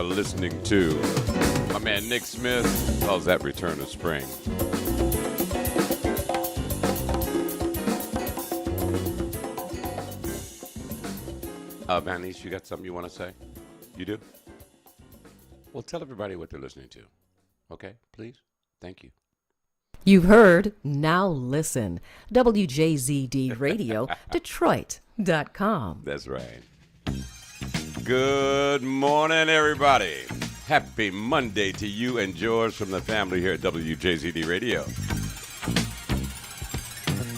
are listening to. My man Nick Smith calls that Return of Spring. Vanish, you got something you want to say? You do? Well, tell everybody what they're listening to. Okay, please? Thank you. You've heard Now Listen. WJZD Radio, Detroit.com. That's right. Good morning, everybody. Happy Monday to you and yours from the family here at WJZD Radio.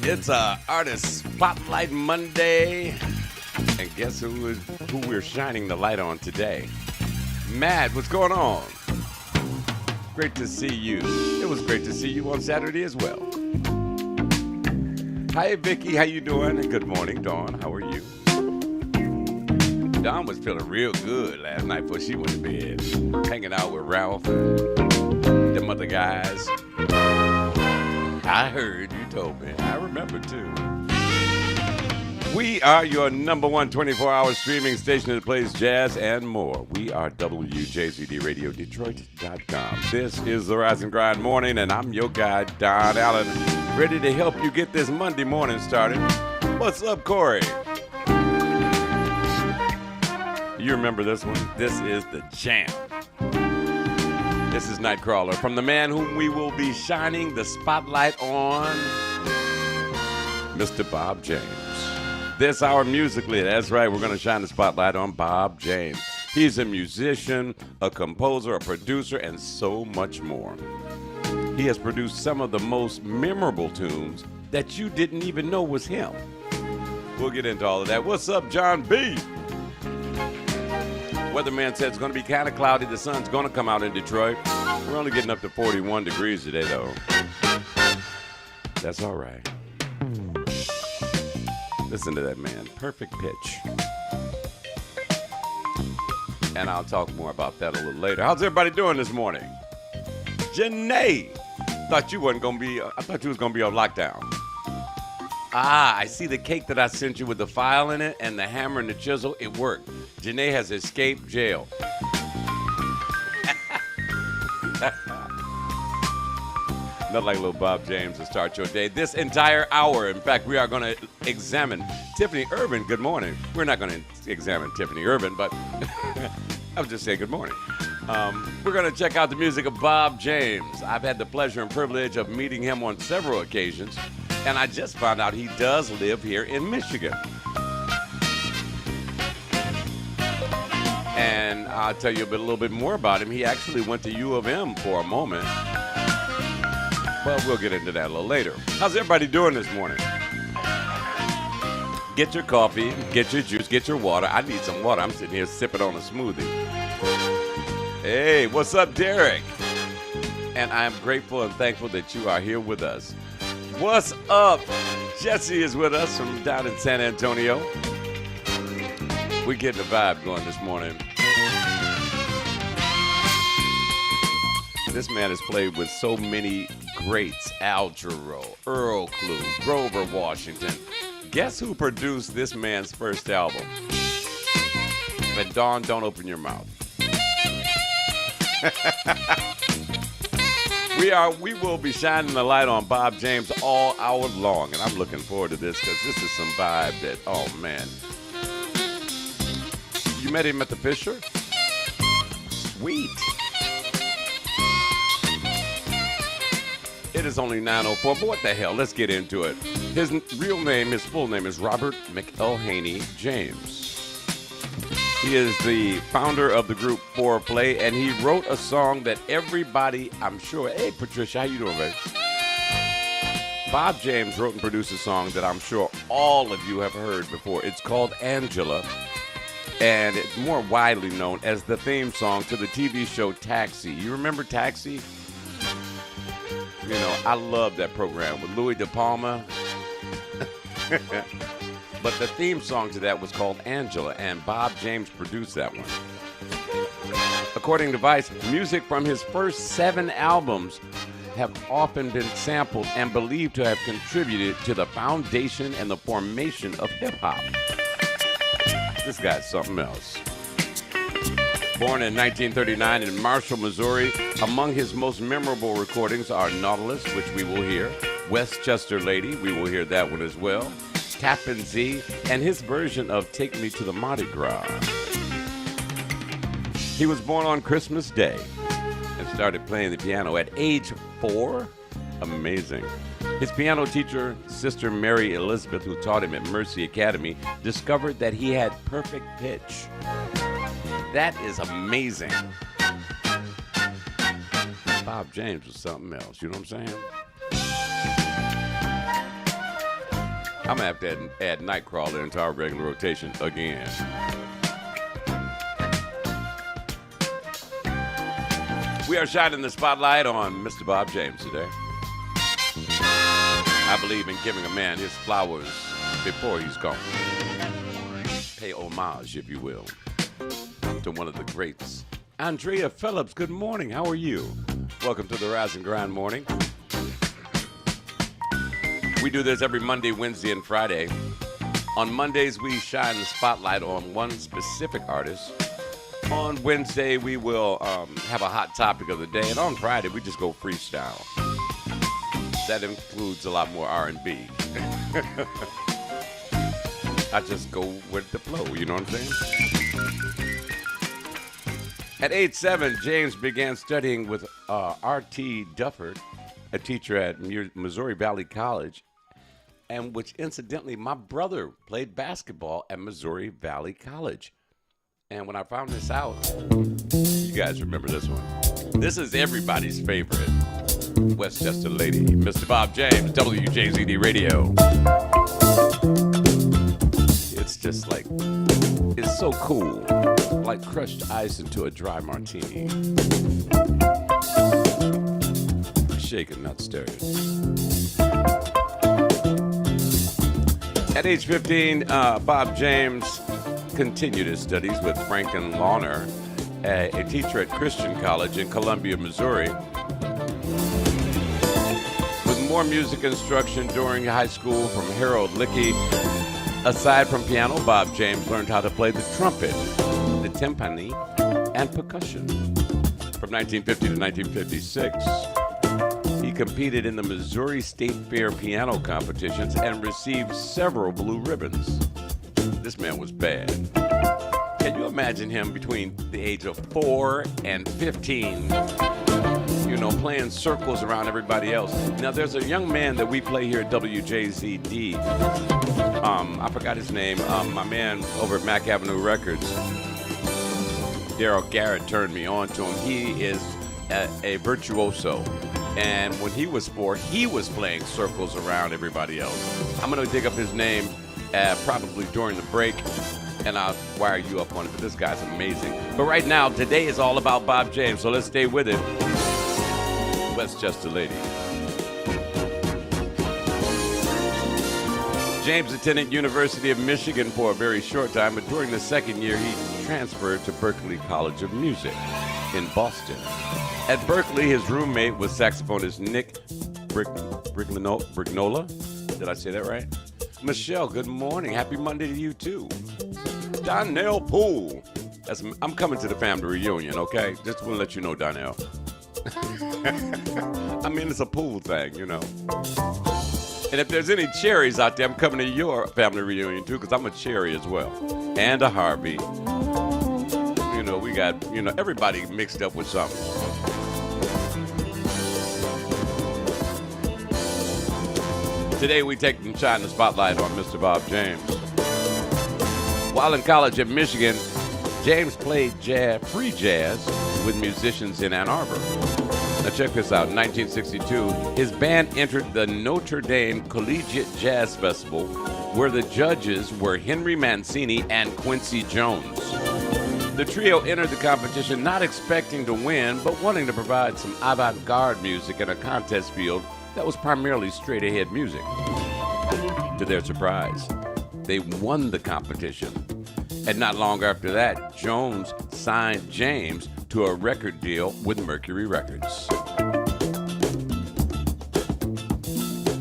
It's a Artist Spotlight Monday. And guess who we're shining the light on today? Matt, what's going on? Great to see you. It was great to see you on Saturday as well. Hi, Vicky. How you doing? And good morning, Dawn. How are you? Dawn was feeling real good last night before she went to bed. Hanging out with Ralph and them other guys. I heard you told me. I remember, too. We are your number one 24-hour streaming station that plays jazz and more. We are WJZD Radio, Detroit.com. This is the Rise and Grind Morning, and I'm your guy, Don Allen, ready to help you get this Monday morning started. What's up, Corey? You remember this one? This is the jam. This is Nightcrawler from the man whom we will be shining the spotlight on, Mr. Bob James. This hour musically, that's right, we're going to shine the spotlight on Bob James. He's a musician, a composer, a producer, and so much more. He has produced some of the most memorable tunes that you didn't even know was him. We'll get into all of that. What's up, John B? Weatherman said it's going to be kind of cloudy. The sun's going to come out in Detroit. We're only getting up to 41 degrees today, though. That's all right. Listen to that man. Perfect pitch. And I'll talk more about that a little later. How's everybody doing this morning? Janae. Thought you wasn't going to be, I thought you was going to be on lockdown. Ah, I see the cake that I sent you with the file in it and the hammer and the chisel. It worked. Janae has escaped jail. Not like little Bob James to start your day. This entire hour, in fact, we are going to examine Tiffany Urban. Good morning. We're not going to examine Tiffany Urban, but I was just saying good morning. We're going to check out the music of Bob James. I've had the pleasure and privilege of meeting him on several occasions, and I just found out he does live here in Michigan. And I'll tell you a little bit more about him. He actually went to U of M for a moment. Well, we'll get into that a little later. How's everybody doing this morning? Get your coffee, get your juice, get your water. I need some water. I'm sitting here sipping on a smoothie. Hey, what's up, Derek? And I am grateful and thankful that you are here with us. What's up? Jesse is with us from down in San Antonio. We're getting the vibe going this morning. This man has played with so many greats. Al Jarreau, Earl Klugh, Grover Washington. Guess who produced this man's first album? But Dawn, don't open your mouth. We will be shining the light on Bob James all hour long, and I'm looking forward to this because this is some vibe that, oh man. You met him at the Fisher? Sweet. It is only 9:04, but what the hell? Let's get into it. His real name, his full name is Robert McElhaney James. He is the founder of the group Foreplay, and he wrote a song that everybody, I'm sure, hey, Patricia, how you doing, baby? Bob James wrote and produced a song that I'm sure all of you have heard before. It's called Angela, and it's more widely known as the theme song to the TV show Taxi. You remember Taxi? You know, I love that program with Louis De Palma. But the theme song to that was called Angela, and Bob James produced that one. According to Vice, music from his first 7 albums have often been sampled and believed to have contributed to the foundation and the formation of hip-hop. This guy's something else. Born in 1939 in Marshall, Missouri, among his most memorable recordings are Nautilus, which we will hear, Westchester Lady, we will hear that one as well, Tappan Zee, and his version of Take Me to the Mardi Gras. He was born on Christmas Day and started playing the piano at age 4. Amazing. His piano teacher, Sister Mary Elizabeth, who taught him at Mercy Academy, discovered that he had perfect pitch. That is amazing. Bob James was something else, you know what I'm saying? I'm going to have to add Nightcrawler into our regular rotation again. We are shining the spotlight on Mr. Bob James today. I believe in giving a man his flowers before he's gone. Pay homage, if you will, to one of the greats. Andrea Phillips, good morning. How are you? Welcome to the Rise and Grind Morning. We do this every Monday, Wednesday, and Friday. On Mondays, we shine the spotlight on one specific artist. On Wednesday, we will have a hot topic of the day. And on Friday, we just go freestyle. That includes a lot more R&B. I just go with the flow, you know what I'm saying? At age 7, James began studying with R.T. Dufford, a teacher at Missouri Valley College, and which incidentally, my brother played basketball at Missouri Valley College. And when I found this out, you guys remember this one. This is everybody's favorite Westchester Lady, Mr. Bob James, WJZD Radio. It's just like, it's so cool, like crushed ice into a dry martini. Shaken, not stirred. At age 15, Bob James continued his studies with Franklin Launer, a teacher at Christian College in Columbia, Missouri. With more music instruction during high school from Harold Lickey. Aside from piano, Bob James learned how to play the trumpet, the timpani, and percussion. From 1950 to 1956, he competed in the Missouri State Fair piano competitions and received several blue ribbons. This man was bad. Can you imagine him between the age of 4 and 15, you know, playing circles around everybody else? Now, there's a young man that we play here at WJZD. I forgot his name. My man over at Mack Avenue Records, Daryl Garrett, turned me on to him. He is a virtuoso. And when he was 4, he was playing circles around everybody else. I'm going to dig up his name probably during the break, and I'll wire you up on it, but this guy's amazing. But right now, today is all about Bob James, so let's stay with it. Westchester Lady. James attended University of Michigan for a very short time, but during the second year, he transferred to Berklee College of Music in Boston. At Berklee, his roommate was saxophonist Nick Brignola. Did I say that right? Michelle, good morning. Happy Monday to you, too. Donnell Poole. I'm coming to the family reunion, okay? Just want to let you know, Donnell. I mean, it's a pool thing, you know. And if there's any cherries out there, I'm coming to your family reunion, too, because I'm a cherry as well. And a Harvey. You know, we got, you know, everybody mixed up with something. Today, we take and shine the spotlight on Mr. Bob James. While in college at Michigan, James played free jazz with musicians in Ann Arbor. Now check this out. In 1962, his band entered the Notre Dame Collegiate Jazz Festival, where the judges were Henry Mancini and Quincy Jones. The trio entered the competition not expecting to win, but wanting to provide some avant-garde music in a contest field that was primarily straight-ahead music. To their surprise, they won the competition. And not long after that, Jones signed James to a record deal with Mercury Records.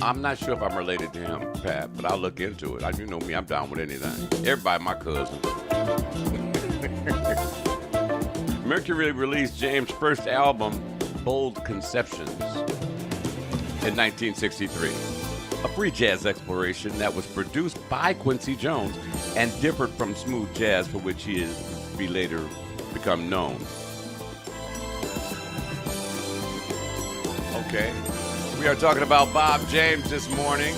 I'm not sure if I'm related to him, Pat, but I'll look into it. You know me, I'm down with anything. Everybody my cousin. Mercury released James' first album, Bold Conceptions, in 1963. A free jazz exploration that was produced by Quincy Jones and differed from smooth jazz, for which he is be later become known. Okay, we are talking about Bob James this morning,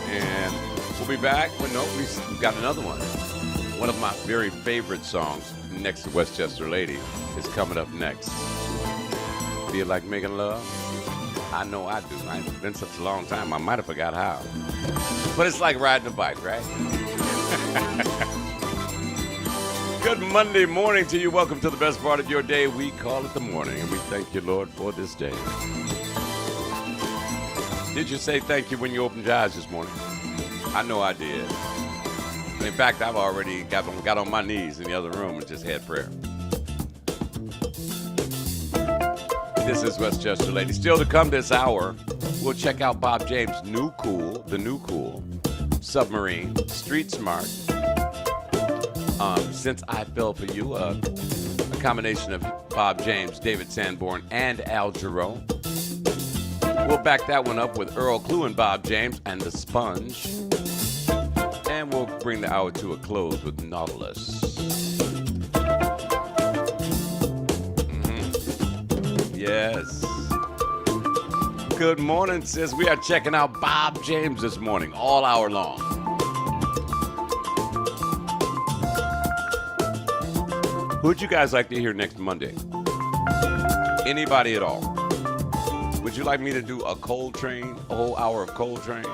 and we'll be back. Well, no, we've got another one. One of my very favorite songs, next to Westchester Lady, is coming up next. Feel like making love? I know I do. It's been such a long time, I might have forgot how. But it's like riding a bike, right? Good Monday morning to you. Welcome to the best part of your day. We call it the morning, and we thank you, Lord, for this day. Did you say thank you when you opened your eyes this morning? I know I did. In fact, I've already got on my knees in the other room and just had prayer. This is Westchester Lady. Still to come this hour, we'll check out Bob James' The New Cool, Submarine, Street Smart, Since I Fell For You, a combination of Bob James, David Sanborn, and Al Jarreau. We'll back that one up with Earl Klugh and Bob James and The Sponge. And we'll bring the hour to a close with Nautilus. Yes. Good morning, sis. We are checking out Bob James this morning, all hour long. Who'd you guys like to hear next Monday? Anybody at all? Would you like me to do a Coltrane, a whole hour of Coltrane?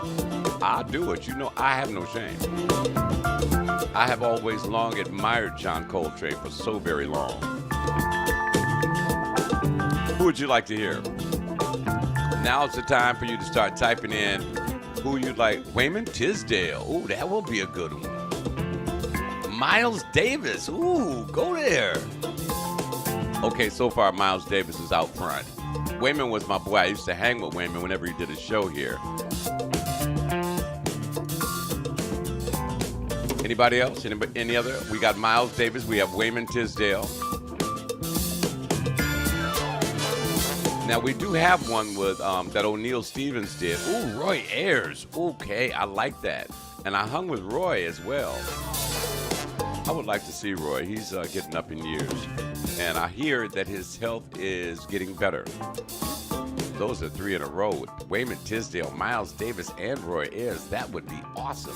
I'll do it. You know, I have no shame. I have always long admired John Coltrane for so very long. Who would you like to hear? Now's the time for you to start typing in who you'd like. Wayman Tisdale. Ooh, that will be a good one. Miles Davis. Ooh, go there. Okay, so far Miles Davis is out front. Wayman was my boy. I used to hang with Wayman whenever he did a show here. Anybody else? Any other? We got Miles Davis. We have Wayman Tisdale. Now, we do have one with that O'Neal Stevens did. Ooh, Roy Ayers. Okay, I like that. And I hung with Roy as well. I would like to see Roy. He's getting up in years. And I hear that his health is getting better. Those are 3 in a row with Wayman Tisdale, Miles Davis, and Roy Ayers. That would be awesome.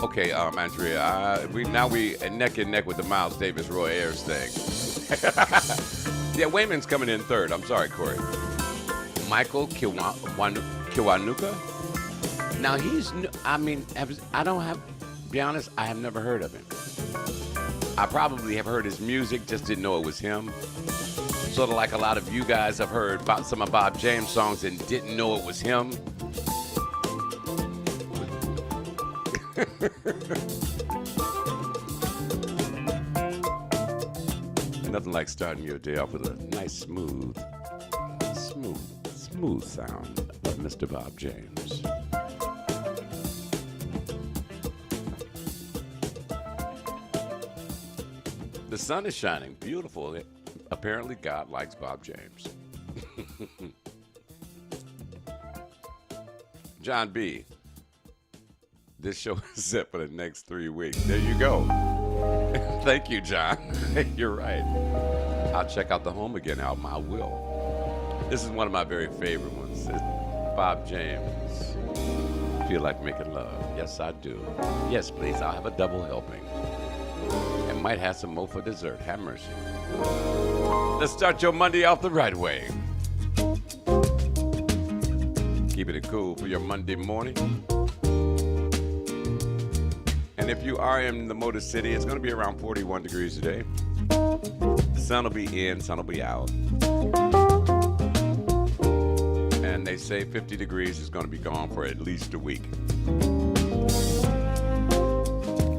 Okay, Andrea, we neck and neck with the Miles Davis, Roy Ayers thing. Yeah, Wayman's coming in third. I'm sorry, Corey. Michael Kiwanuka. Now be honest, I have never heard of him. I probably have heard his music, just didn't know it was him. Sort of like a lot of you guys have heard about some of Bob James songs and didn't know it was him. Nothing like starting your day off with a nice, smooth sound of Mr. Bob James. The sun is shining, beautiful. Apparently, God likes Bob James. John B. This show is set for the next 3 weeks. There you go. Thank you, John. You're right. I'll check out the Home Again album. I will. This is one of my very favorite ones. It's Bob James. Feel like making love. Yes, I do. Yes, please. I'll have a double helping. And might have some more for dessert. Have mercy. Let's start your Monday off the right way. Keeping it cool for your Monday morning. And if you are in the Motor City, it's going to be around 41 degrees today. The sun will be in, sun will be out. And they say 50 degrees is going to be gone for at least a week.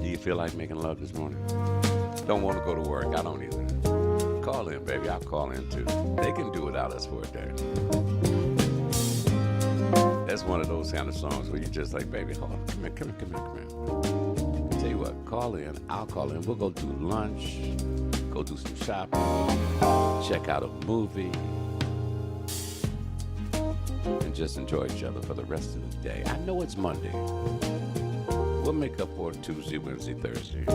Do you feel like making love this morning? Don't want to go to work. I don't either. Call in, baby. I'll call in too. They can do without us for a day. That's one of those kind of songs where you just like, baby, hold on. Come here. Tell you what, call in, I'll call in. We'll go do lunch, go do some shopping, check out a movie, and just enjoy each other for the rest of the day. I know it's Monday. We'll make up for it Tuesday, Wednesday, Thursday.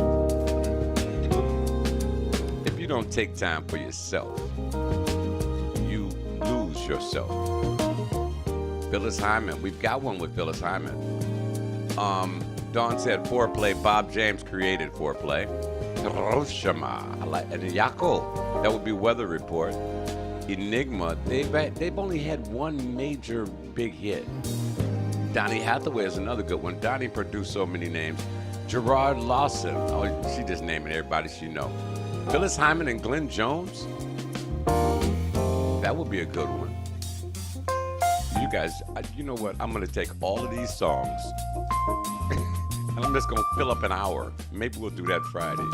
If you don't take time for yourself, you lose yourself. Phyllis Hyman. We've got one with Phyllis Hyman. Dawn said foreplay. Bob James created foreplay. Hiroshima. I like and Yako. That would be Weather Report. Enigma. They've only had one major big hit. Donny Hathaway is another good one. Donny produced so many names. Gerard Lawson. Oh, she just naming everybody she know. Phyllis Hyman and Glenn Jones. That would be a good one. You guys, you know what? I'm going to take all of these songs and I'm just going to fill up an hour. Maybe we'll do that Friday.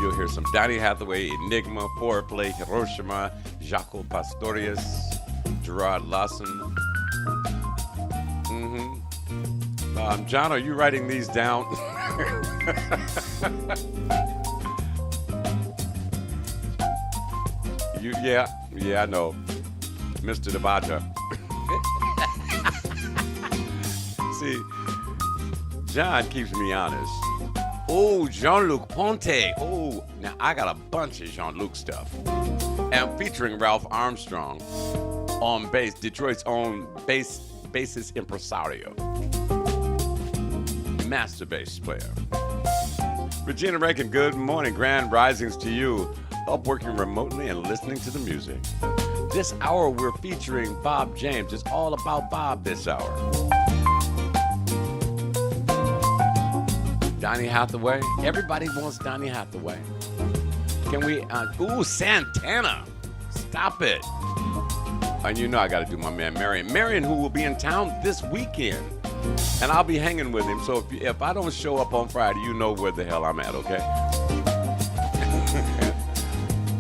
You'll hear some Donny Hathaway, Enigma, Foreplay, Hiroshima, Jaco Pastorius, Gerard Lawson. John, are you writing these down? Yeah, I know. Mr. Debaja. See, John keeps me honest. Oh, Jean-Luc Ponty. Oh, now I got a bunch of Jean-Luc stuff. And featuring Ralph Armstrong on bass, Detroit's own bassist impresario. Master bass player. Regina Rankin, good morning. Grand risings to you. Up working remotely and listening to the music. This hour we're featuring Bob James. It's all about Bob this hour. Donny Hathaway. Everybody wants Donny Hathaway. Can we, Santana. Stop it. And you know I got to do my man Marion. Marion, who will be in town this weekend. And I'll be hanging with him. So if I don't show up on Friday, you know where the hell I'm at, okay?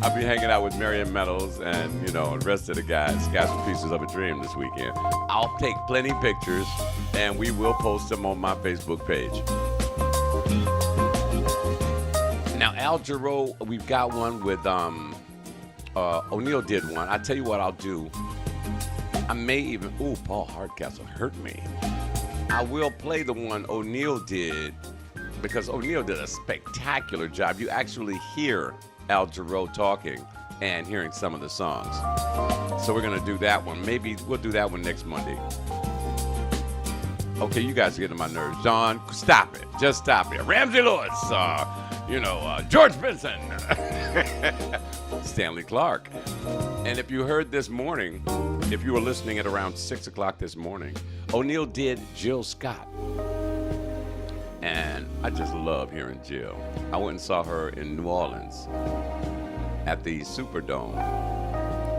I'll be hanging out with Marion Meadows and, the rest of the guys. Got some pieces of a dream this weekend. I'll take plenty pictures, and we will post them on my Facebook page. Now, Al Jarreau, we've got one with, O'Neill did one. I tell you what I'll do. I may even, Paul Hardcastle hurt me. I will play the one O'Neill did, because O'Neill did a spectacular job. You actually hear Al Jarreau talking and hearing some of the songs. So we're going to do that one. Maybe we'll do that one next Monday. Okay, you guys are getting on my nerves. John, stop it. Just stop it. Ramsey Lewis, George Benson, Stanley Clark. And if you heard this morning, if you were listening at around 6 o'clock this morning, O'Neill did Jill Scott. And I just love hearing Jill. I went and saw her in New Orleans at the Superdome,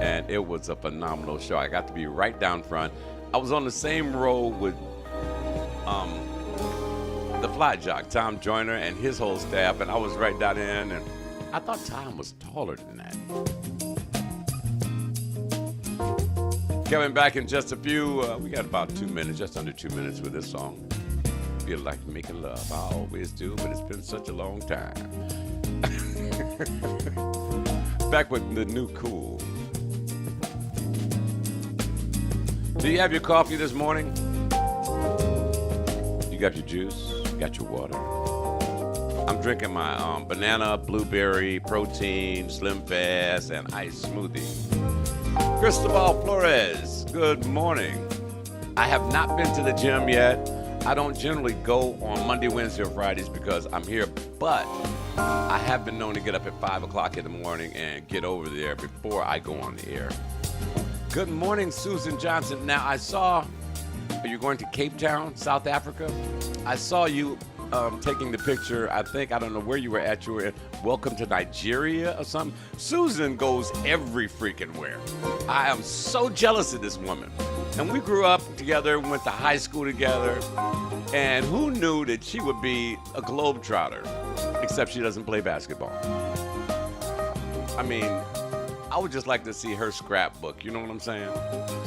and it was a phenomenal show. I got to be right down front. I was on the same row with the fly jock, Tom Joyner, and his whole staff, and I was right down in, and I thought Tom was taller than that. Coming back in just a few, we got about 2 minutes, just under 2 minutes with this song. Feel like making love. I always do, but it's been such a long time. Back with the new cool. Do you have your coffee this morning? You got your juice? You got your water? I'm drinking my banana, blueberry, protein, slim fast, and ice smoothie. Cristobal Flores, good morning. I have not been to the gym yet. I don't generally go on Monday, Wednesday, or Fridays because I'm here, but I have been known to get up at 5 o'clock in the morning and get over there before I go on the air. Good morning, Susan Johnson. Now, are you going to Cape Town, South Africa? I saw you taking the picture. I don't know where you were at. You were at Welcome to Nigeria or something. Susan goes every freaking where. I am so jealous of this woman. And we grew up together, went to high school together, and who knew that she would be a globetrotter, except she doesn't play basketball. I mean, I would just like to see her scrapbook, you know what I'm saying?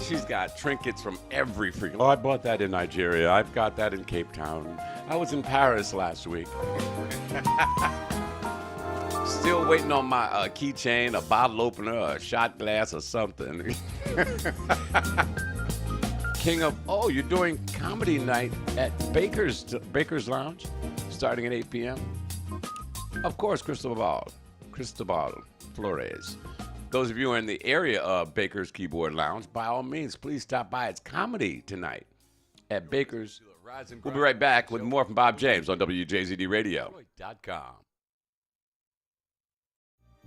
She's got trinkets from every freaking... Oh, I bought that in Nigeria. I've got that in Cape Town. I was in Paris last week. Still waiting on my keychain, a bottle opener, a shot glass, or something. King of, oh, you're doing comedy night at Baker's Lounge, starting at 8 p.m. Of course, Cristobal Flores. Those of you who are in the area of Baker's Keyboard Lounge, by all means, please stop by. It's comedy tonight at Baker's. We'll be right back with more from Bob James on WJZD Radio.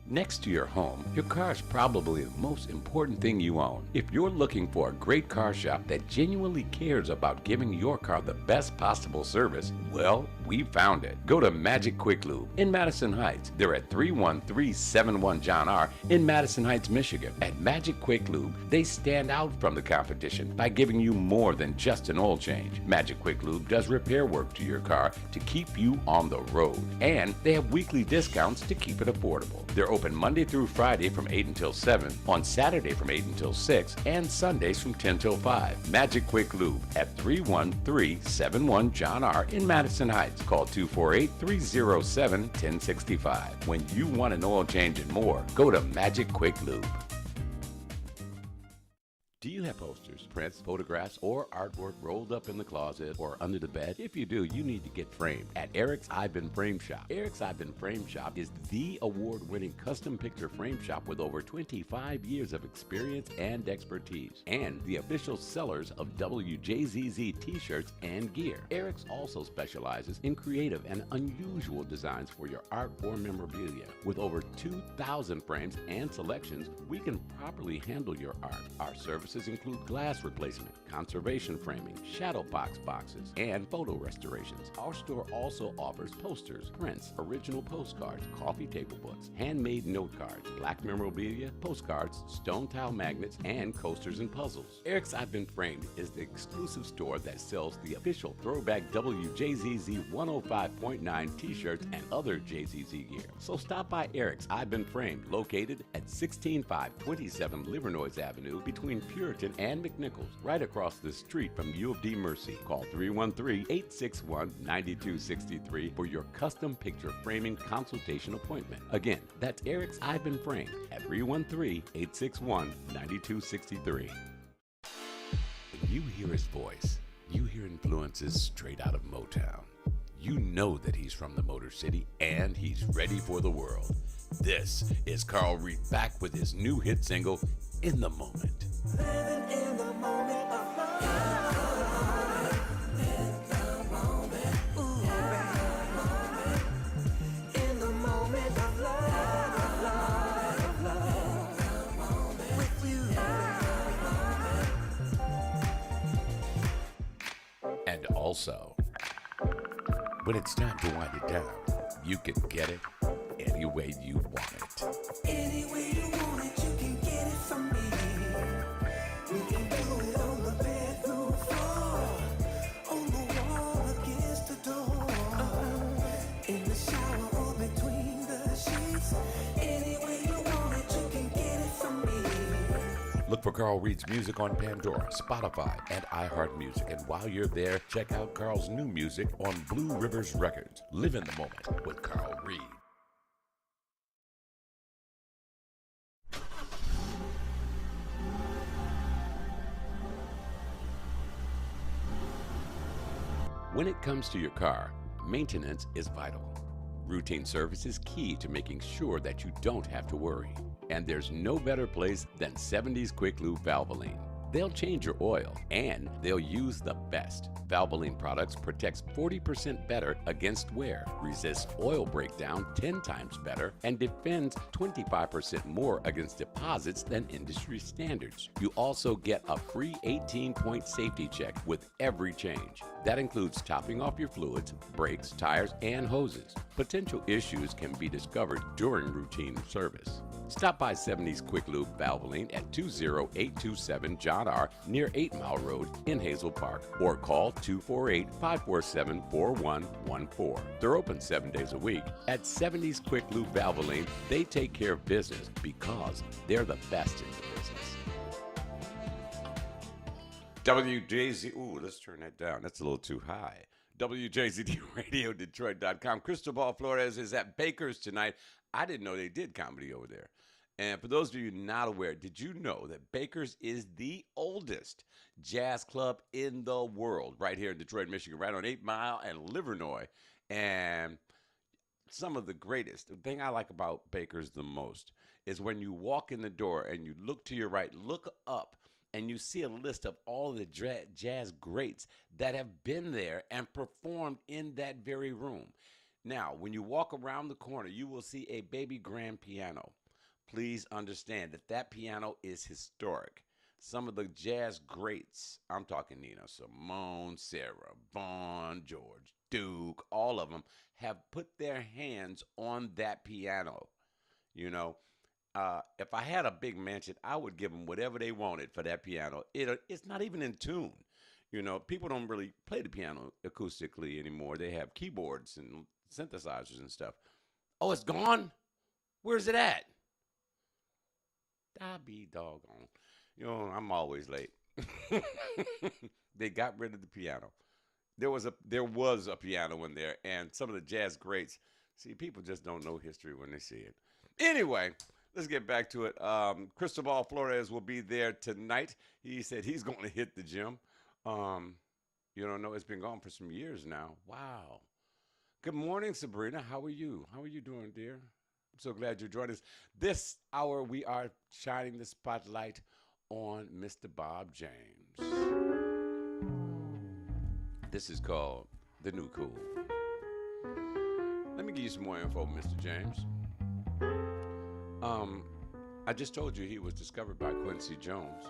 Next to your home, your car is probably the most important thing you own. If you're looking for a great car shop that genuinely cares about giving your car the best possible service, well, we found it. Go to Magic Quick Lube in Madison Heights. They're at 31371 John R. in Madison Heights, Michigan. At Magic Quick Lube, they stand out from the competition by giving you more than just an oil change. Magic Quick Lube does repair work to your car to keep you on the road. And they have weekly discounts to keep it affordable. They're open Monday through Friday from 8 until 7, on Saturday from 8 until 6, and Sundays from 10 till 5. Magic Quick Lube at 31371 John R. in Madison Heights. Call 248-307-1065. When you want an oil change and more, go to Magic Quick Lube. Do you have posters, prints, photographs, or artwork rolled up in the closet or under the bed? If you do, you need to get framed at Eric's I've Been Frame Shop. Eric's I've Been Frame Shop is the award-winning custom picture frame shop with over 25 years of experience and expertise, and the official sellers of WJZZ t-shirts and gear. Eric's also specializes in creative and unusual designs for your art or memorabilia. With over 2,000 frames and selections, we can properly handle your art. Our services include glass replacement, conservation framing, shadow boxes, and photo restorations. Our store also offers posters, prints, original postcards, coffee table books, handmade note cards, black memorabilia, postcards, stone tile magnets, and coasters and puzzles. Eric's I've Been Framed is the exclusive store that sells the official throwback WJZZ 105.9 t-shirts and other JZZ gear. So stop by Eric's I've Been Framed, located at 16527 Livernois Avenue between Puritan and McNichols, right across the street from U of D Mercy. Call 313-861-9263 for your custom picture framing consultation appointment. Again, that's Eric's I've Been Framed at 313-861-9263. When you hear his voice, you hear influences straight out of Motown. You know that he's from the Motor City and he's ready for the world. This is Carl Reed back with his new hit single, In the Moment. Living in the moment of love. In the moment, ooh, in the moment of love, with you. And also, when it's time to wind it down, you can get it any way you want it. Any way you want it, you can get it from me. We can do it on the bedroom floor, on the wall against the door, in the shower or between the sheets. Any way you want it, you can get it from me. Look for Carl Reed's music on Pandora, Spotify, and iHeartMusic. And while you're there, check out Carl's new music on Blue Rivers Records. Live in the moment with Carl Reed. When it comes to your car, maintenance is vital. Routine service is key to making sure that you don't have to worry. And there's no better place than 70s Quick Lube Valvoline. They'll change your oil, and they'll use the best. Valvoline products protects 40% better against wear, resists oil breakdown 10 times better, and defends 25% more against deposits than industry standards. You also get a free 18-point safety check with every change. That includes topping off your fluids, brakes, tires, and hoses. Potential issues can be discovered during routine service. Stop by 70s Quick Lube Valvoline at 20827 John R. near 8 Mile Road in Hazel Park, or call 248-547-4114. They're open 7 days a week. At 70s Quick Lube Valvoline, they take care of business because they're the best in the business. WJZ, ooh, let's turn that down. That's a little too high. WJZD Radio, Detroit.com. Cristobal Flores is at Baker's tonight. I didn't know they did comedy over there. And for those of you not aware, did you know that Baker's is the oldest jazz club in the world? Right here in Detroit, Michigan, right on 8 Mile and Livernois. And some of the greatest. The thing I like about Baker's the most is when you walk in the door and you look to your right, look up, and you see a list of all the jazz greats that have been there and performed in that very room. Now, when you walk around the corner, you will see a baby grand piano. Please understand that that piano is historic. Some of the jazz greats, I'm talking Nina Simone, Sarah Vaughan, George Duke, all of them have put their hands on that piano. You know, if I had a big mansion, I would give them whatever they wanted for that piano. It's not even in tune. You know, people don't really play the piano acoustically anymore. They have keyboards and synthesizers and stuff. Oh, it's gone? Where's it at? I be doggone. You know, I'm always late. They got rid of the piano. There was a piano in there, and some of the jazz greats. See, people just don't know history when they see it. Anyway, let's get back to it. Cristobal Flores will be there tonight. He said he's going to hit the gym. You don't know, it's been gone for some years now. Wow. Good morning, Sabrina. How are you? How are you doing, dear? I'm so glad you joined us. This hour, we are shining the spotlight on Mr. Bob James. This is called The New Cool. Let me give you some more info, Mr. James. I just told you he was discovered by Quincy Jones.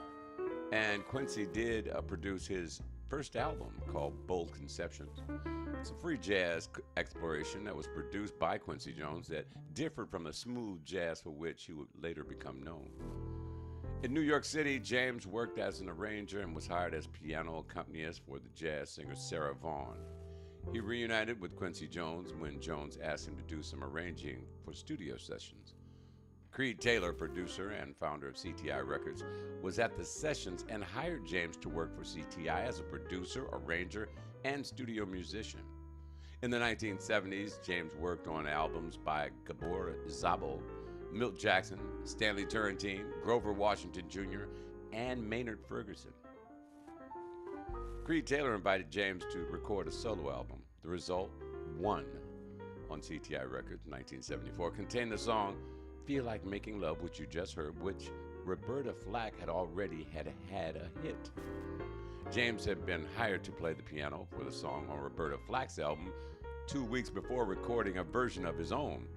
And Quincy did produce his first album called Bold Conceptions. It's a free jazz exploration that was produced by Quincy Jones that differed from the smooth jazz for which he would later become known. In New York City, James worked as an arranger and was hired as piano accompanist for the jazz singer Sarah Vaughan. He reunited with Quincy Jones when Jones asked him to do some arranging for studio sessions. Creed Taylor, producer and founder of CTI Records, was at the sessions and hired James to work for CTI as a producer, arranger, and studio musician. In the 1970s, James worked on albums by Gabor Szabo, Milt Jackson, Stanley Turrentine, Grover Washington Jr., and Maynard Ferguson. Creed Taylor invited James to record a solo album. The result, One, on CTI Records, 1974, contained the song Feel Like Making Love, which you just heard, which Roberta Flack had already had a hit. James had been hired to play the piano for the song on Roberta Flack's album 2 weeks before recording a version of his own.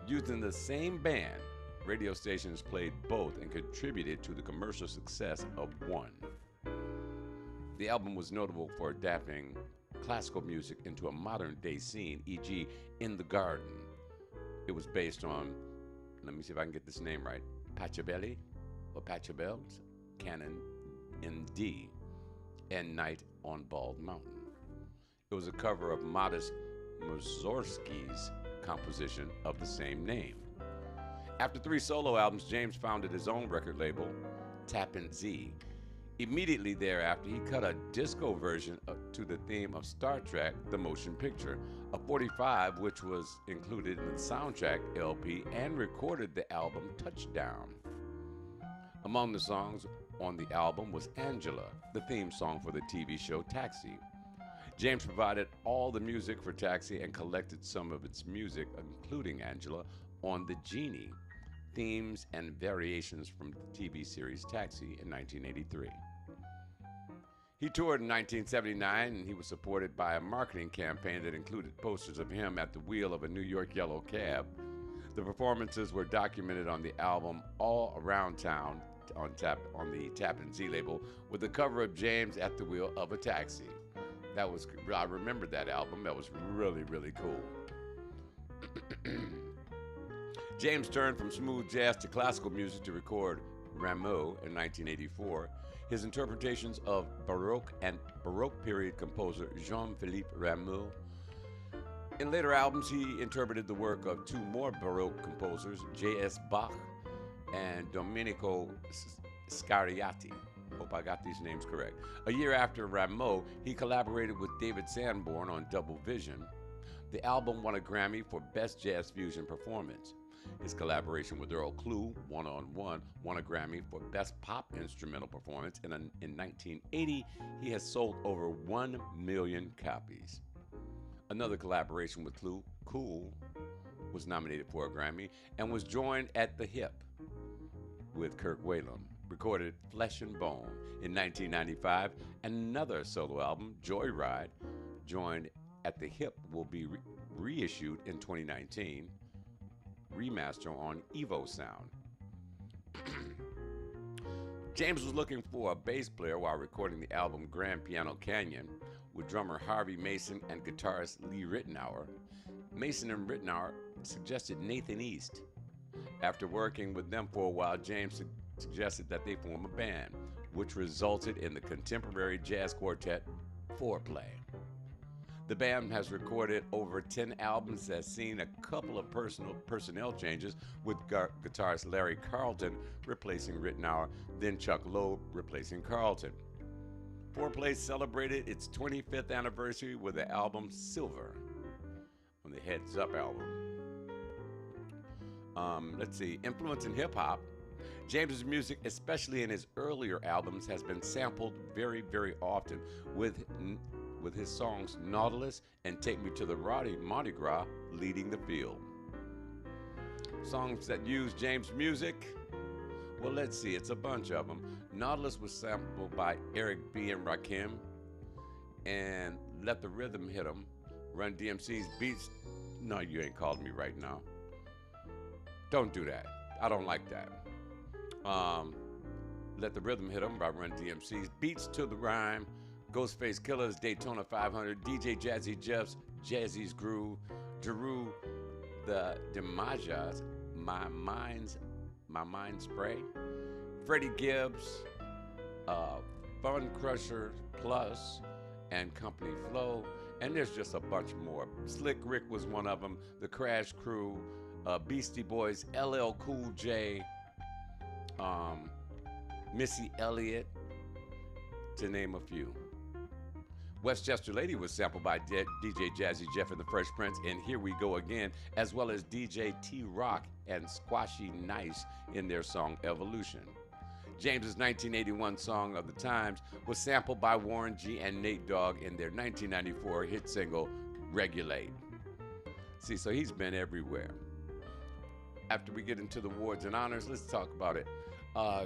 Using the same band, radio stations played both and contributed to the commercial success of One. The album was notable for adapting classical music into a modern-day scene, e.g., In the Garden. It was based on, let me see if I can get this name right, Pachelbel or Pachelbel's Canon in D and Night on Bald Mountain. It was a cover of Modest Mussorgsky's composition of the same name. After 3 solo albums, James founded his own record label, Tappan Zee. Immediately thereafter, he cut a disco version to the theme of Star Trek, the motion picture, a 45 which was included in the soundtrack LP, and recorded the album Touchdown. Among the songs on the album was Angela, the theme song for the TV show Taxi. James provided all the music for Taxi and collected some of its music, including Angela, on The Genie, themes and variations from the TV series Taxi in 1983. He toured in 1979, and he was supported by a marketing campaign that included posters of him at the wheel of a New York yellow cab. The performances were documented on the album All Around Town on the Tappan Zee label, with the cover of James at the wheel of a taxi. I remember that album. That was really, really cool. James turned from smooth jazz to classical music to record Rameau in 1984. His interpretations of Baroque and Baroque period composer Jean-Philippe Rameau. In later albums, he interpreted the work of 2 more Baroque composers, J.S. Bach and Domenico Scarlatti. Hope I got these names correct. A year after Rameau, he collaborated with David Sanborn on Double Vision. The album won a Grammy for Best Jazz Fusion Performance. His collaboration with Earl Klugh, One on One, won a Grammy for Best Pop Instrumental Performance, and in 1980, he has sold over 1 million copies. Another collaboration with Klugh, Cool, was nominated for a Grammy and was joined at the hip with Kirk Whalum, recorded Flesh and Bone in 1995. Another solo album, Joyride, joined at the hip, will be reissued in 2019, remaster on Evo Sound. James was looking for a bass player while recording the album Grand Piano Canyon with drummer Harvey Mason and guitarist Lee Ritenour. Mason and Ritenour suggested Nathan East. After working with them for a while, James suggested that they form a band, which resulted in the contemporary jazz quartet Foreplay. The band has recorded over 10 albums, has seen a couple of personnel changes, with guitarist Larry Carlton replacing Ritenour, then Chuck Loeb replacing Carlton. Foreplay celebrated its 25th anniversary with the album Silver on the Heads Up album. Let's see, influence in hip-hop. James's music, especially in his earlier albums, has been sampled very, very often, with his songs Nautilus and Take Me to the Mardi Gras leading the field. Songs that use James' music, well, let's see, it's a bunch of them. Nautilus was sampled by Eric B. and Rakim, and Let the Rhythm Hit 'Em, Run DMC's Beats. No, you ain't called me right now. Don't do that. I don't like that. Let the Rhythm Hit 'Em by Run DMC's Beats to the Rhyme, Ghostface Killer's Daytona 500, DJ Jazzy Jeff's Jazzy's Groove, Daru the Demajas, My Mind Spray, Freddie Gibbs, Fun Crusher Plus, and Company Flow, and there's just a bunch more. Slick Rick was one of them, The Crash Crew, Beastie Boys, LL Cool J, Missy Elliott, to name a few. Westchester Lady was sampled by DJ Jazzy Jeff and the Fresh Prince in Here We Go Again, as well as DJ T-Rock and Squashy Nice in their song Evolution. James's 1981 song of the Times was sampled by Warren G and Nate Dogg in their 1994 hit single Regulate. See, so he's been everywhere. After we get into the awards and honors, let's talk about it.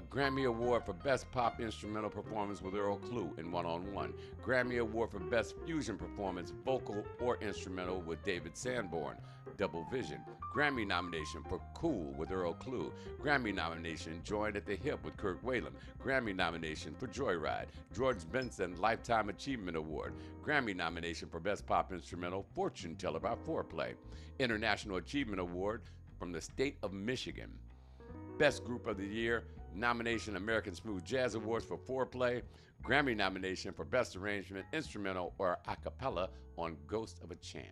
Grammy Award for Best Pop Instrumental Performance with Earl Klugh in One on One. Grammy Award for Best Fusion Performance, Vocal or Instrumental with David Sanborn, Double Vision. Grammy nomination for Cool with Earl Klugh. Grammy nomination, Joined at the Hip with Kirk Whalum. Grammy nomination for Joyride. George Benson Lifetime Achievement Award. Grammy nomination for Best Pop Instrumental, Fortune Teller by Foreplay. International Achievement Award from the state of Michigan. Best Group of the Year nomination, American Smooth Jazz Awards for Foreplay. Grammy nomination for Best Arrangement, Instrumental or A Cappella on Ghost of a Chance.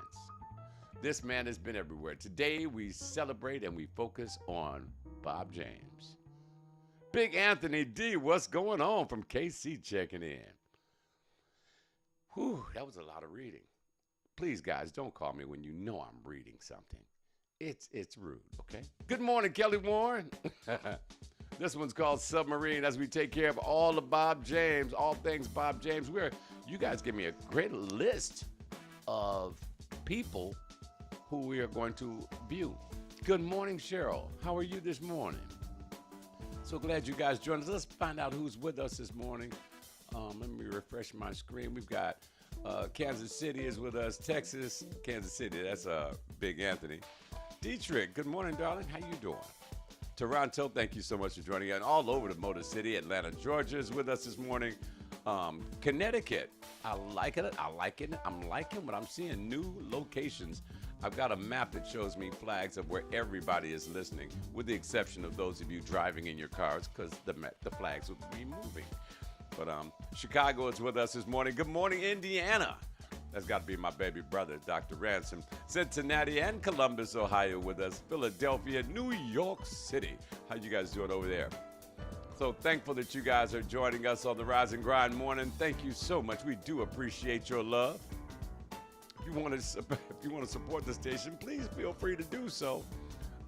This man has been everywhere. Today we celebrate and we focus on Bob James. Big Anthony D, what's going on from KC checking in? Whew, that was a lot of reading. Please, guys, don't call me when you know I'm reading something. It's rude, okay? Good morning, Kelly Warren. This one's called Submarine, as we take care of all of Bob James, all things Bob James. You guys give me a great list of people who we are going to view. Good morning, Cheryl. How are you this morning? So glad you guys joined us. Let's find out who's with us this morning. Let me refresh my screen. We've got Kansas City is with us. Texas, Kansas City, that's Big Anthony. Dietrich, good morning, darling. How you doing? Toronto, thank you so much for joining us. All over the Motor City. Atlanta, Georgia is with us this morning. Connecticut, I like it. I'm liking what I'm seeing. New locations. I've got a map that shows me flags of where everybody is listening, with the exception of those of you driving in your cars, because the flags will be moving. But Chicago is with us this morning. Good morning, Indiana. That's got to be my baby brother, Dr. Ransom. Cincinnati and Columbus, Ohio with us. Philadelphia, New York City. How you guys doing over there? So thankful that you guys are joining us on the Rise and Grind morning. Thank you so much. We do appreciate your love. If you want to support the station, please feel free to do so.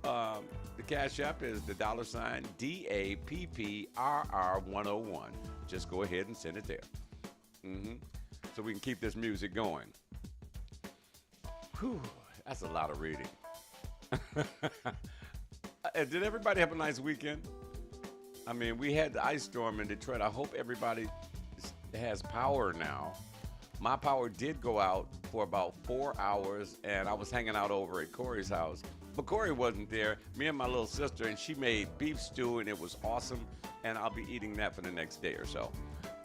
The Cash App is the $ DAPPRR101. Just go ahead and send it there. So we can keep this music going. Whew, that's a lot of reading. Did everybody have a nice weekend? I mean, we had the ice storm in Detroit. I hope everybody has power now. My power did go out for about 4 hours, and I was hanging out over at Corey's house. But Corey wasn't there. Me and my little sister, and she made beef stew, and it was awesome. And I'll be eating that for the next day or so.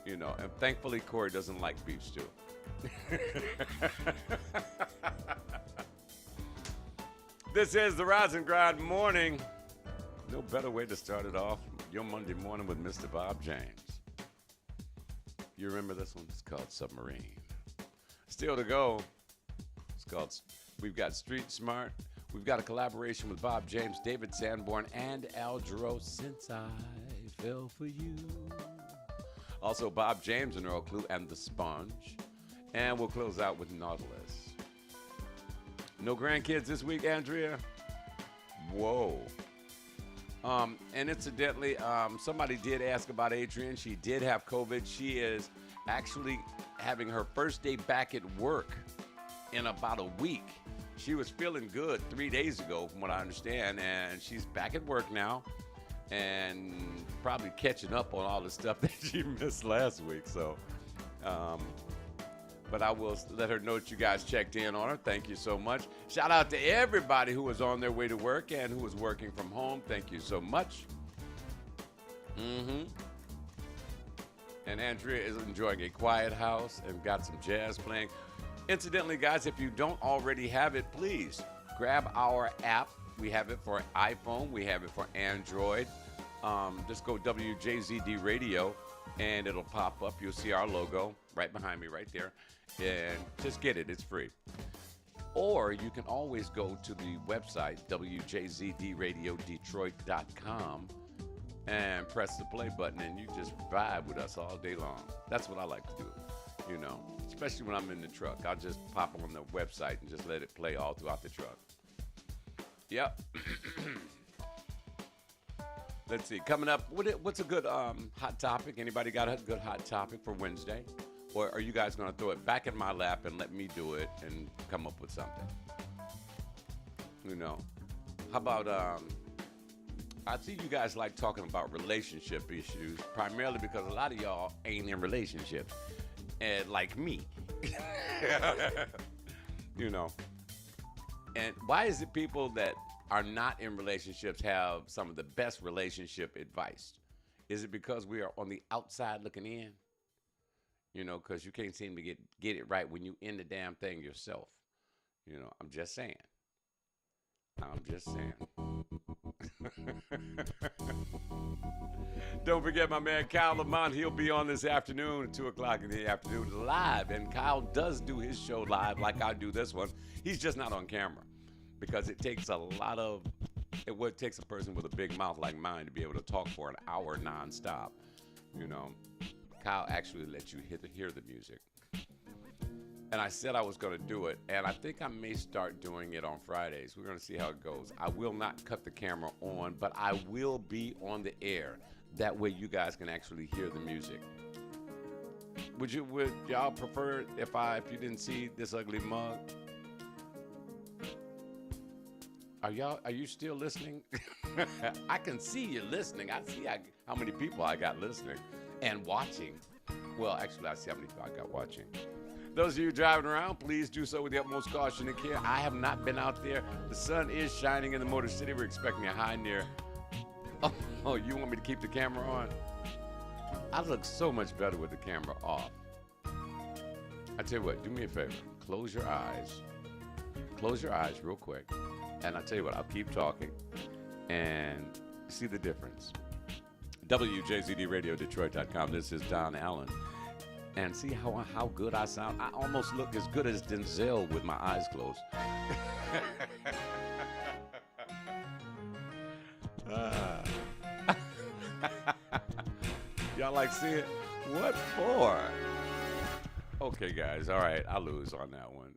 You know, and thankfully Corey doesn't like beef stew. This is the Rise and Grind morning. No better way to start it off your Monday morning with Mr. Bob James. You remember this one? It's called Submarine. Still to go. It's called, we've got Street Smart. We've got a collaboration with Bob James, David Sanborn, and Al Jarreau, Since I Fell For You. Also, Bob James and Earl Clue and The Sponge. And we'll close out with Nautilus. No grandkids this week, Andrea? Whoa. And incidentally, somebody did ask about Adrienne. She did have COVID. She is actually having her first day back at work in about a week. She was feeling good 3 days ago, from what I understand, and she's back at work now and probably catching up on all the stuff that she missed last week. So, but I will let her know that you guys checked in on her. Thank you so much. Shout out to everybody who was on their way to work and who was working from home. Thank you so much. And Andrea is enjoying a quiet house and got some jazz playing. Incidentally, guys, if you don't already have it, please grab our app. We have it for iPhone. We have it for Android. Just go WJZD Radio, and it'll pop up. You'll see our logo right behind me right there. And just get it. It's free. Or you can always go to the website, WJZDRadioDetroit.com, and press the play button, and you just vibe with us all day long. That's what I like to do, you know, especially when I'm in the truck. I'll just pop on the website and just let it play all throughout the truck. Yep. Let's see. Coming up, what's a good hot topic? Anybody got a good hot topic for Wednesday? Or are you guys going to throw it back in my lap and let me do it and come up with something? You know, how about, I see you guys like talking about relationship issues, primarily because a lot of y'all ain't in relationships, and like me. You know. And why is it people that are not in relationships have some of the best relationship advice? Is it because we are on the outside looking in? You know, because you can't seem to get it right when you in the damn thing yourself. You know, I'm just saying. Don't forget my man Kyle Lamont. He'll be on this afternoon at 2 o'clock in the afternoon live. And Kyle does do his show live like I do this one. He's just not on camera because it takes a lot of, it takes a person with a big mouth like mine to be able to talk for an hour nonstop. You know, Kyle actually lets you hear the music. And I said I was going to do it, and I think I may start doing it on Fridays. We're going to see how it goes. I will not cut the camera on, but I will be on the air. That way you guys can actually hear the music. Would y'all prefer if you didn't see this ugly mug? Are you still listening? I can see you listening. I see how many people I got listening and watching. Well, actually, I see how many people I got watching. Those of you driving around, please do so with the utmost caution and care. I have not been out there. The sun is shining in the Motor City. We're expecting a high near. Oh, you want me to keep the camera on? I look so much better with the camera off. I tell you what, do me a favor. Close your eyes. Close your eyes real quick. And I tell you what, I'll keep talking and see the difference. WJZDRadioDetroit.com. This is Don Allen. And see how good I sound? I almost look as good as Denzel with my eyes closed. Y'all like seeing what for? Okay, guys. All right, I lose on that one.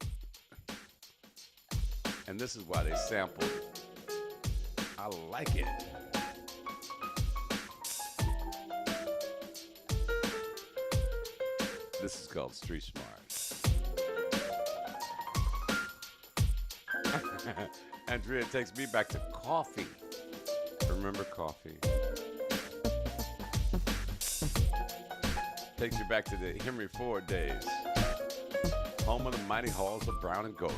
And this is why they sampled. I like it. This is called Street Smart. Andrea takes me back to coffee. Remember coffee? Takes you back to the Henry Ford days. Home of the mighty halls of brown and gold.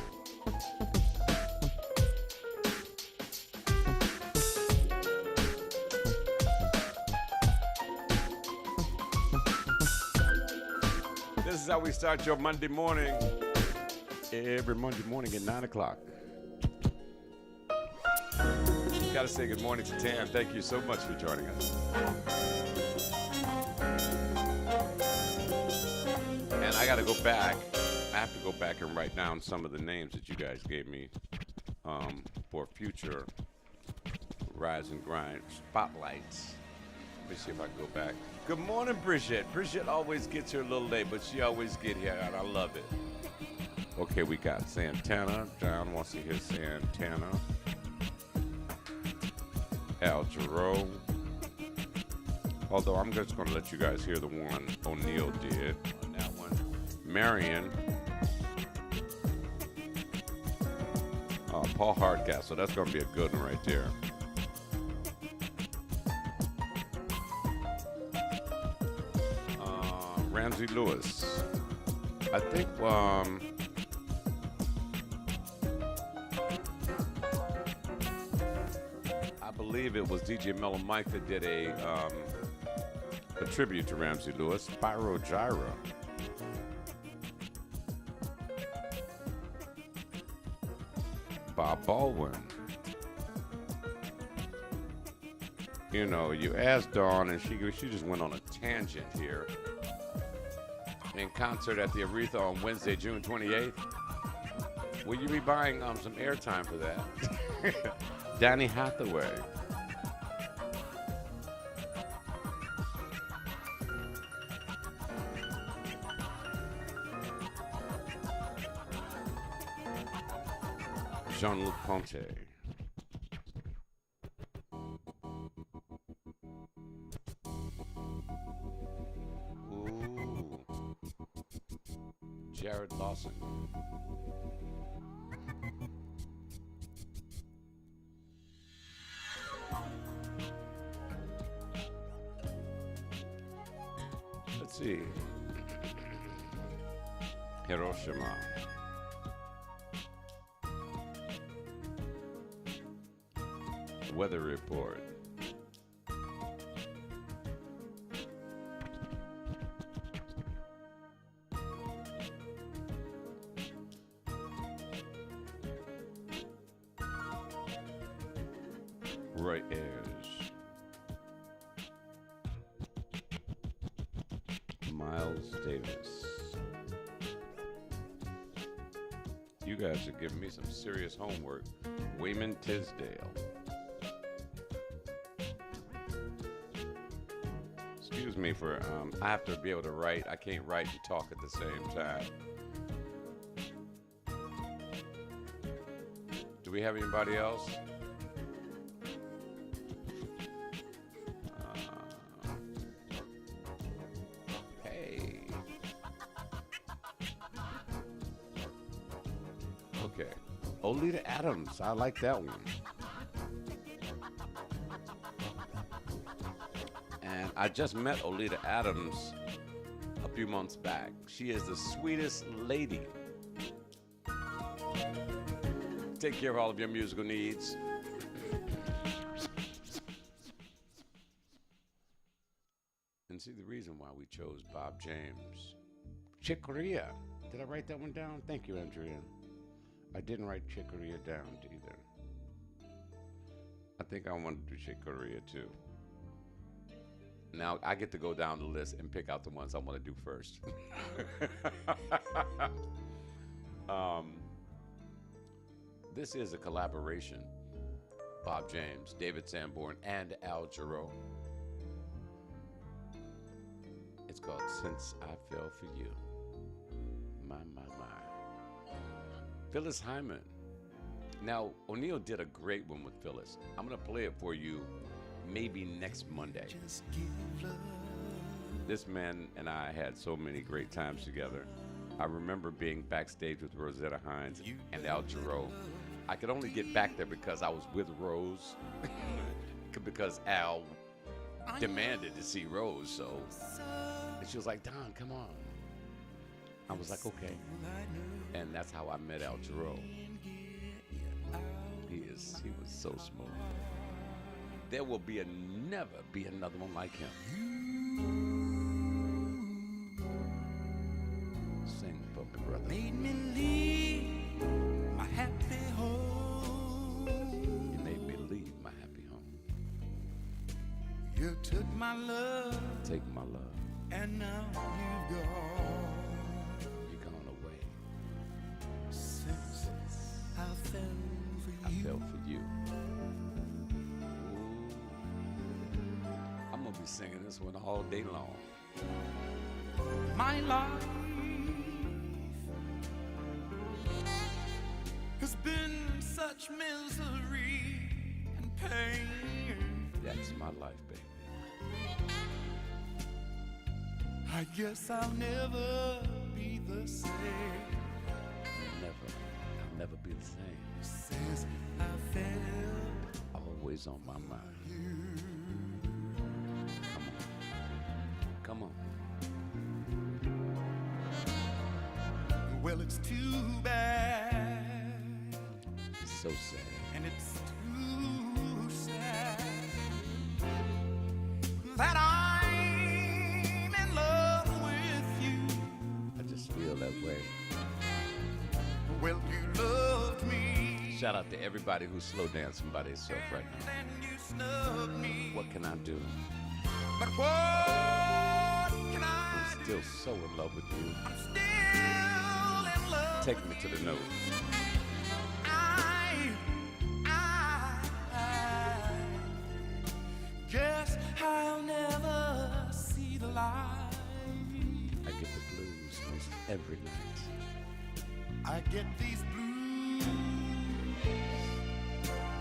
This is how we start your Monday morning. Every Monday morning at 9 o'clock. Gotta say good morning to Tam. Thank you so much for joining us. And I gotta go back. I have to go back and write down some of the names that you guys gave me for future Rise and Grind spotlights. Let me see if I can go back. Good morning, Bridget. Bridget always gets here a little late, but she always get here, and I love it. Okay, we got Santana. John wants to hear Santana. Al Jarreau. Although I'm just going to let you guys hear the one O'Neal did on that one. Marion. Paul Hardcastle. That's going to be a good one right there. Ramsey Lewis. I think I believe it was DJ Mellow Mike that did a tribute to Ramsey Lewis. Spyro Gyra. Bob Baldwin. You know, you asked Dawn, and she just went on a tangent here. In concert at the Aretha on Wednesday, June 28th. Will you be buying some airtime for that? Danny Hathaway. Jean-Luc Ponty. Jared Lawson. Let's see. Hiroshima. Weather report. Roy Ayers. Miles Davis. You guys are giving me some serious homework. Wayman Tisdale. Excuse me for, I have to be able to write. I can't write and talk at the same time. Do we have anybody else? Okay. Olita Adams. I like that one. And I just met Olita Adams a few months back. She is the sweetest lady. Take care of all of your musical needs. And see the reason why we chose Bob James. Chick Corea. Did I write that one down? Thank you, Andrea. I didn't write Chick Corea down either. I think I want to do Chick Corea too. Now I get to go down the list and pick out the ones I want to do first. This is a collaboration. Bob James, David Sanborn, and Al Jarreau. called Since I Fell For You. My, my, my. Phyllis Hyman. Now, O'Neal did a great one with Phyllis. I'm going to play it for you maybe next Monday. This man and I had so many great times together. I remember being backstage with Rosetta Hines and Al Jarreau. I could only get back there because I was with Rose, because Al demanded to see Rose. So, and she was like, "Don, come on." I was like, "Okay," and that's how I met Al Jarreau. He was so smooth. There will never be another one like him. Sing for me, brother. Made me leave my happy home. You made me leave my happy home. You took my love, Take my love. and now you've gone. You're gone away. Since I fell for I you. fell for you. Ooh. I'm gonna be singing this one all day long. My life has been such misery and pain. That's my life, baby. I guess I'll never be the same I'll never be the same. since I fell. Always on my mind. Come on. Well, it's too bad, It's so sad. and it's too sad that I'm in love with you. I just feel that way. Well, you loved me, Shout out to everybody who's slow dancing by themselves right now. and you snubbed me. What can I do? But what can I I'm do? still so in love with you. I'm still in love. Take me to the note. I guess I'll never see the light. I get the blues most every night. I get these blues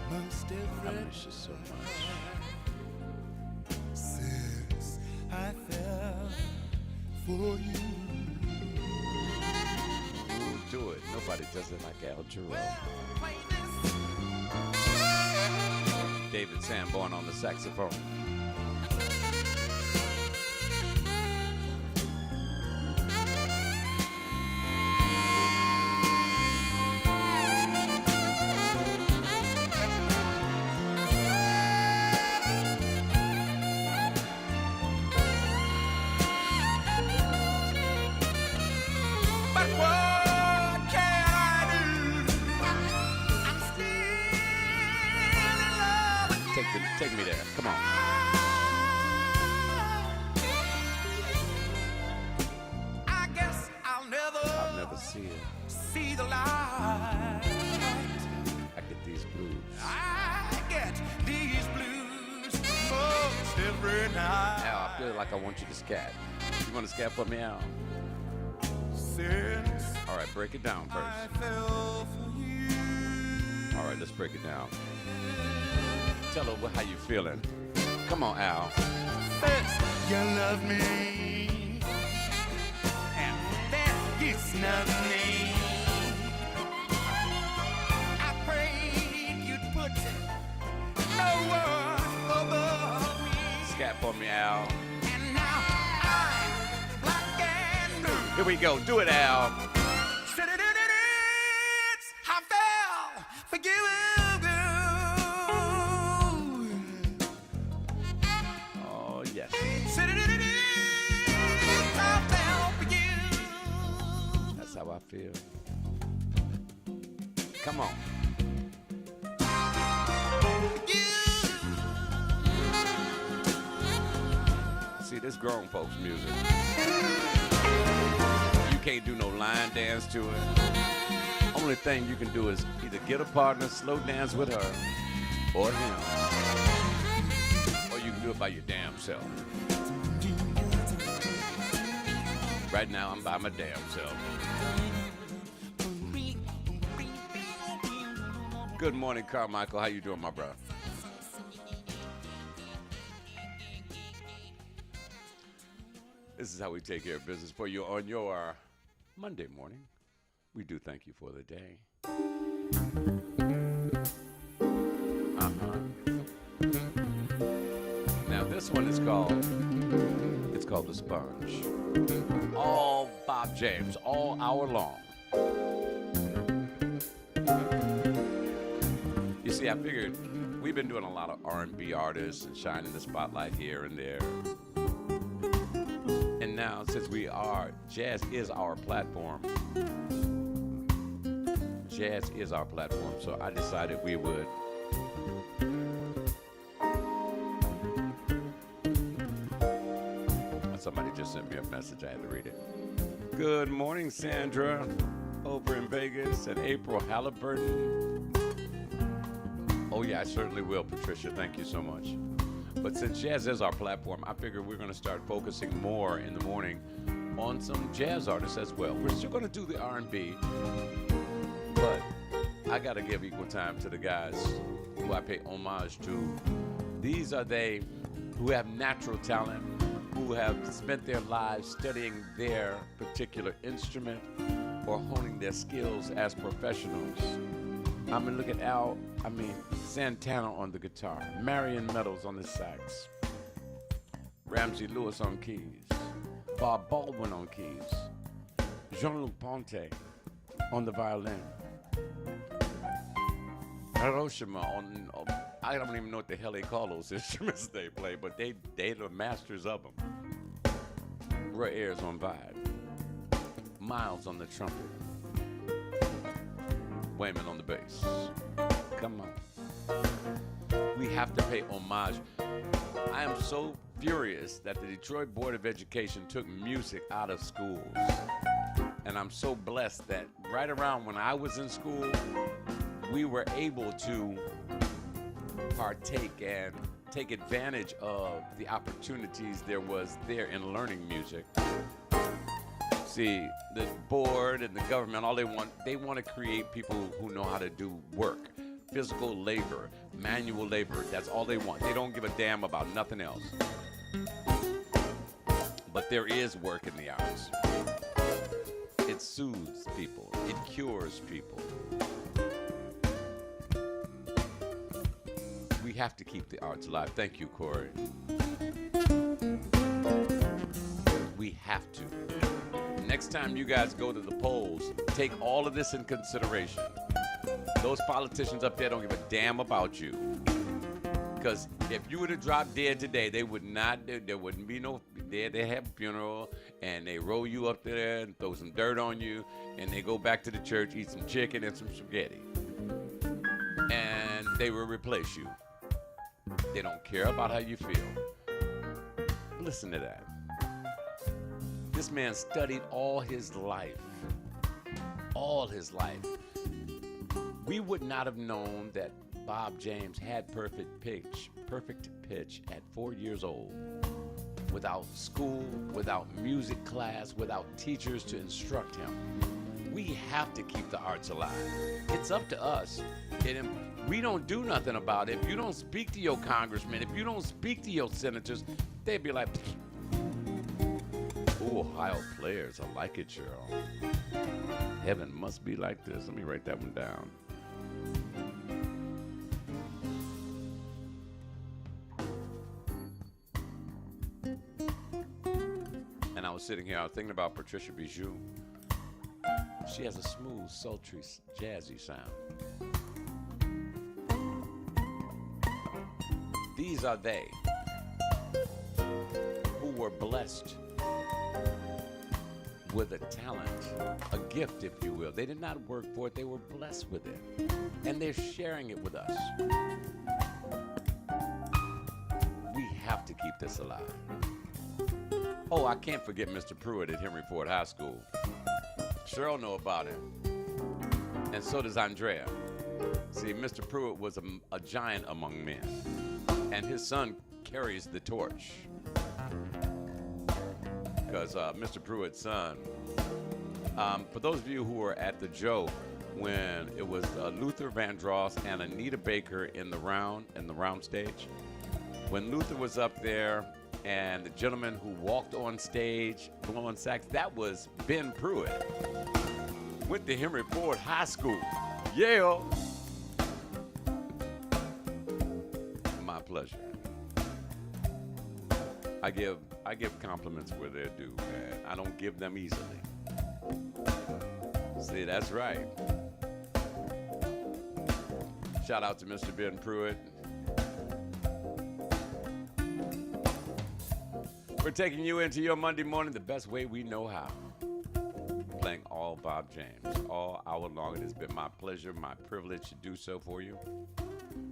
most every I miss you so much. since I fell for you. Ooh, do it. Nobody does it like Al Jarreau. Play this. David Sanborn on the saxophone. But what can I do? I'm still in love with Take me there. Come on. I guess I'll I'll never see it. see the light. I get these blues. I get these blues most every night. Al, I feel like I want you to scat. You want to scat for me, Al? Since All right, break it down I first. fell for you. All right, let's break it down. Tell her how you feeling. Come on, Al. First you love me, and then you snub me. I prayed you'd put no one above me, Scat for me, Al. and now I'm black and blue. Here we go. Do it, Al. I fell for you. Oh, yes. I fell for you. That's how I feel. Come on. See, this grown folks music. You can't do no line dance to it. Only thing you can do is either get a partner, slow dance with her, or him. Or you can do it by your damn self. Right now, I'm by my damn self. Good morning, Carmichael. How you doing, my brother? This is how we take care of business for you on your Monday morning. We do thank you for the day. Now this one is called The Sponge. All Bob James, all hour long. You see, I figured we've been doing a lot of R&B artists and shining the spotlight here and there. And now, since jazz is our platform. Jazz is our platform, so I decided we would somebody just sent me a message. I had to read it. Good morning, Sandra, over in Vegas, and April Halliburton. Oh, yeah, I certainly will, Patricia. Thank you so much. But since jazz is our platform, I figure we're going to start focusing more in the morning on some jazz artists as well. We're still going to do the R&B, but I got to give equal time to the guys who I pay homage to. These are they who have natural talent, who have spent their lives studying their particular instrument or honing their skills as professionals. I mean, look at Santana on the guitar, Marion Meadows on the sax, Ramsey Lewis on keys, Bob Baldwin on keys, Jean-Luc Ponty on the violin, Hiroshima on, I don't even know what the hell they call those instruments they play, but they're the masters of them. Roy Ayers on vibe, Miles on the trumpet, Wayman on the bass. Come on. We have to pay homage. I am so furious that the Detroit Board of Education took music out of schools. And I'm so blessed that right around when I was in school, we were able to partake and take advantage of the opportunities there in learning music. See, the board and the government, all they want to create people who know how to do work, physical labor, manual labor. That's all they want. They don't give a damn about nothing else. But there is work in the arts. It soothes people. It cures people. We have to keep the arts alive. Thank you, Corey. We have to. Next time you guys go to the polls, take all of this in consideration. Those politicians up there don't give a damn about you. Because if you were to drop dead today, there wouldn't be no, they have a funeral, and they roll you up there and throw some dirt on you, and they go back to the church, eat some chicken and some spaghetti. And they will replace you. They don't care about how you feel. Listen to that. This man studied all his life. All his life. We would not have known that Bob James had perfect pitch at 4 years old. Without school, without music class, without teachers to instruct him. We have to keep the arts alive. It's up to us. We don't do nothing about it. If you don't speak to your congressmen, if you don't speak to your senators, they'd be like, "Ooh, Ohio players, I like it, Cheryl. Heaven must be like this." Let me write that one down. And I was sitting here, I was thinking about Patricia Bijou. She has a smooth, sultry, jazzy sound. These are they who were blessed with a talent, a gift, if you will. They did not work for it, they were blessed with it. And they're sharing it with us. We have to keep this alive. Oh, I can't forget Mr. Pruitt at Henry Ford High School. Cheryl know about him. And so does Andrea. See, Mr. Pruitt was a giant among men. And his son carries the torch. because Mr. Pruitt's son. For those of you who were at the Joe when it was Luther Vandross and Anita Baker in the round stage, when Luther was up there and the gentleman who walked on stage blowing sax, that was Ben Pruitt. Went to Henry Ford High School, Yale. My pleasure. I give compliments where they're due, man. I don't give them easily. See, that's right. Shout out to Mr. Ben Pruitt. We're taking you into your Monday morning the best way we know how. Playing all Bob James all hour long. It has been my pleasure, my privilege to do so for you.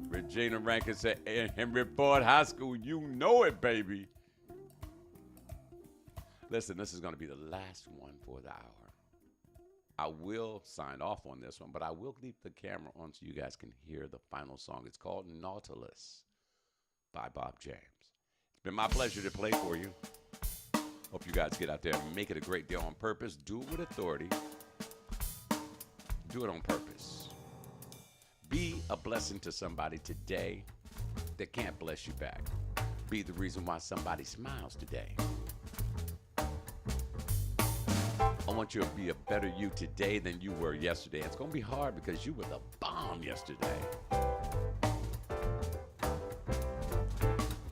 Regina Rankin said, Henry Ford High School, you know it, baby. Listen, this is going to be the last one for the hour. I will sign off on this one, but I will keep the camera on so you guys can hear the final song. It's called Nautilus by Bob James. It's been my pleasure to play for you. Hope you guys get out there and make it a great day on purpose. Do it with authority. Do it on purpose. Be a blessing to somebody today that can't bless you back. Be the reason why somebody smiles today. I want you to be a better you today than you were yesterday. It's going to be hard because you were the bomb yesterday.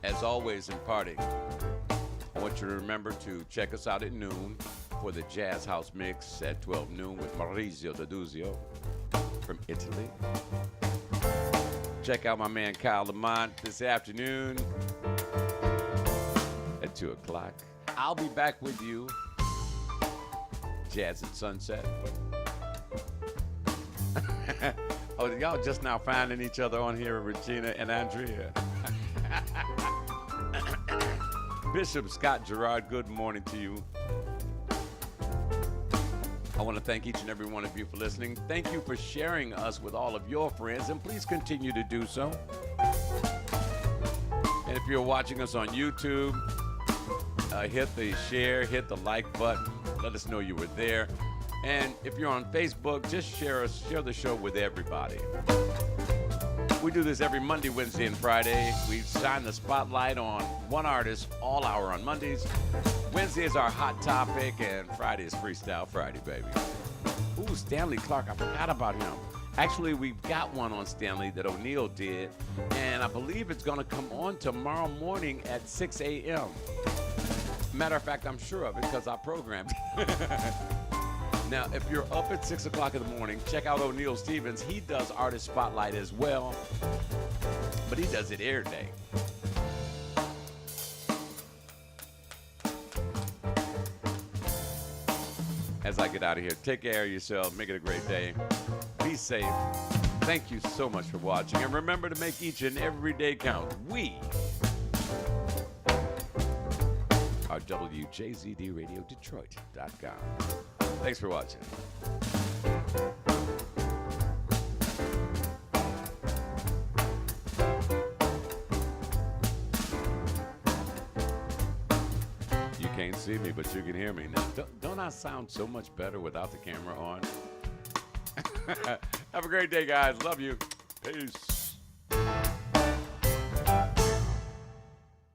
As always, in parting, I want you to remember to check us out at noon for the Jazz House Mix at 12 noon with Maurizio D'Aduzio from Italy. Check out my man Kyle Lamont this afternoon at 2 o'clock. I'll be back with you, Jazz at Sunset. Oh, y'all just now finding each other on here, Regina and Andrea. Bishop Scott Gerard, good morning to you. I want to thank each and every one of you for listening. Thank you for sharing us with all of your friends, and please continue to do so. And if you're watching us on YouTube, hit the share, hit the like button. Let us know you were there. And if you're on Facebook, just share the show with everybody. We do this every Monday, Wednesday, and Friday. We shine the spotlight on one artist all hour on Mondays. Wednesday is our hot topic, and Friday is Freestyle Friday, baby. Ooh, Stanley Clarke, I forgot about him. Actually, we've got one on Stanley that O'Neal did, and I believe it's going to come on tomorrow morning at 6 a.m. Matter of fact, I'm sure of it because I programmed. Now, if you're up at 6 o'clock in the morning, check out O'Neal Stevens. He does Artist Spotlight as well, but he does it every day. As I get out of here, take care of yourself. Make it a great day. Be safe. Thank you so much for watching. And remember to make each and every day count. We are WJZDRadioDetroit.com. Thanks for watching. You can't see me, but you can hear me. Now, don't I sound so much better without the camera on? Have a great day, guys. Love you. Peace.